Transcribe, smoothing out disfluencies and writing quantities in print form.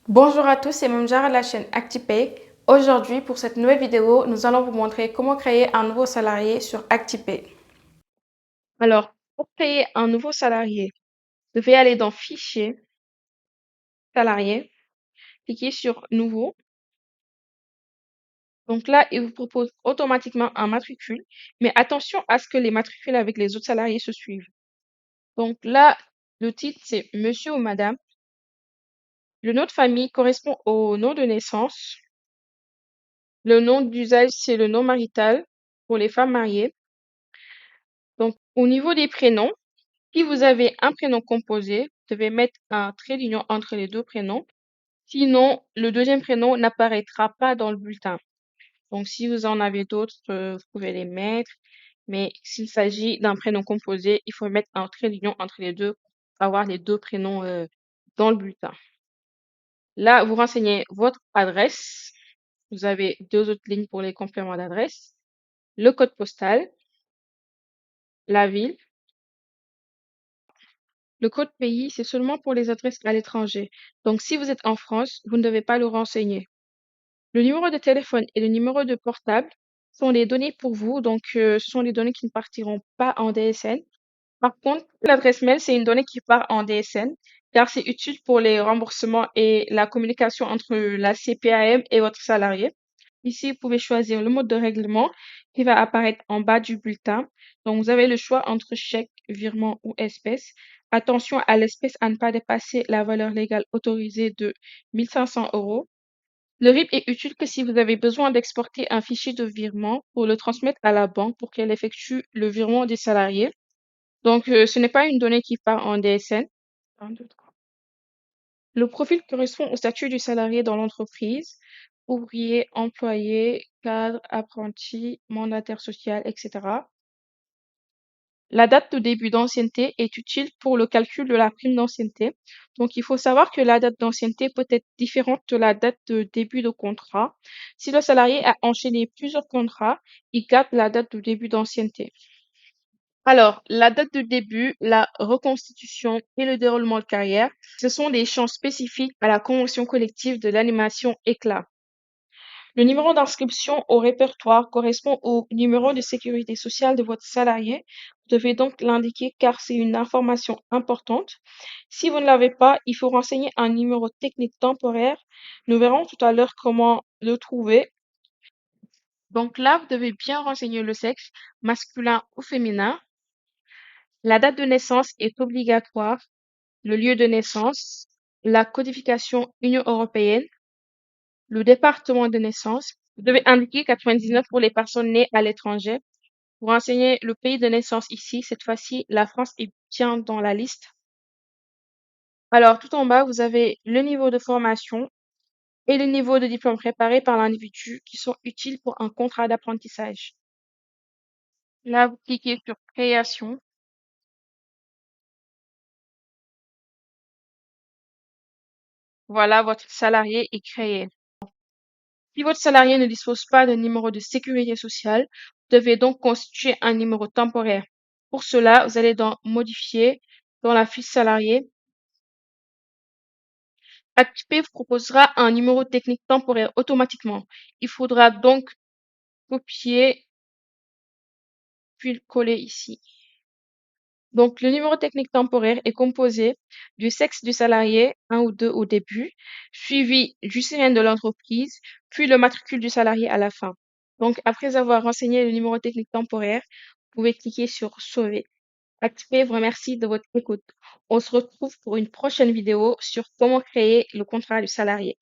Bonjour à tous, c'est Memjara de la chaîne ActiPay. Aujourd'hui, pour cette nouvelle vidéo, nous allons vous montrer comment créer un nouveau salarié sur ActiPay. Alors, pour créer un nouveau salarié, vous devez aller dans Fichier, Salarié, cliquer sur Nouveau. Donc là, il vous propose automatiquement un matricule, mais attention à ce que les matricules avec les autres salariés se suivent. Donc là, le titre, c'est Monsieur ou Madame. Le nom de famille correspond au nom de naissance. Le nom d'usage, c'est le nom marital pour les femmes mariées. Donc, au niveau des prénoms, si vous avez un prénom composé, vous devez mettre un trait d'union entre les deux prénoms. Sinon, le deuxième prénom n'apparaîtra pas dans le bulletin. Donc, si vous en avez d'autres, vous pouvez les mettre. Mais s'il s'agit d'un prénom composé, il faut mettre un trait d'union entre les deux pour avoir les deux prénoms dans le bulletin. Là, vous renseignez votre adresse. Vous avez deux autres lignes pour les compléments d'adresse. Le code postal, la ville. Le code pays, c'est seulement pour les adresses à l'étranger. Donc, si vous êtes en France, vous ne devez pas le renseigner. Le numéro de téléphone et le numéro de portable sont les données pour vous. Donc, ce sont les données qui ne partiront pas en DSN. Par contre, l'adresse mail, c'est une donnée qui part en DSN, car c'est utile pour les remboursements et la communication entre la CPAM et votre salarié. Ici, vous pouvez choisir le mode de règlement qui va apparaître en bas du bulletin. Donc, vous avez le choix entre chèque, virement ou espèce. Attention à l'espèce à ne pas dépasser la valeur légale autorisée de 1500 euros. Le RIB est utile que si vous avez besoin d'exporter un fichier de virement pour le transmettre à la banque pour qu'elle effectue le virement des salariés. Donc, ce n'est pas une donnée qui part en DSN. Un, deux, trois. Le profil correspond au statut du salarié dans l'entreprise, ouvrier, employé, cadre, apprenti, mandataire social, etc. La date de début d'ancienneté est utile pour le calcul de la prime d'ancienneté. Donc, il faut savoir que la date d'ancienneté peut être différente de la date de début de contrat. Si le salarié a enchaîné plusieurs contrats, il garde la date de début d'ancienneté. Alors, la date de début, la reconstitution et le déroulement de carrière, ce sont des champs spécifiques à la convention collective de l'animation éclat. Le numéro d'inscription au répertoire correspond au numéro de sécurité sociale de votre salarié. Vous devez donc l'indiquer car c'est une information importante. Si vous ne l'avez pas, il faut renseigner un numéro technique temporaire. Nous verrons tout à l'heure comment le trouver. Donc là, vous devez bien renseigner le sexe, masculin ou féminin. La date de naissance est obligatoire, le lieu de naissance, la codification Union européenne, le département de naissance. Vous devez indiquer 99 pour les personnes nées à l'étranger. Pour renseigner le pays de naissance ici, cette fois-ci, la France est bien dans la liste. Alors, tout en bas, vous avez le niveau de formation et le niveau de diplôme préparé par l'individu qui sont utiles pour un contrat d'apprentissage. Là, vous cliquez sur Création. Voilà, votre salarié est créé. Si votre salarié ne dispose pas de numéro de sécurité sociale, vous devez donc constituer un numéro temporaire. Pour cela, vous allez dans Modifier, dans la fiche salarié. ActiPay vous proposera un numéro technique temporaire automatiquement. Il faudra donc copier puis le coller ici. Donc, le numéro technique temporaire est composé du sexe du salarié, un ou deux au début, suivi du CN de l'entreprise, puis le matricule du salarié à la fin. Donc, après avoir renseigné le numéro technique temporaire, vous pouvez cliquer sur Sauver. ActiPay vous remercie de votre écoute. On se retrouve pour une prochaine vidéo sur comment créer le contrat du salarié.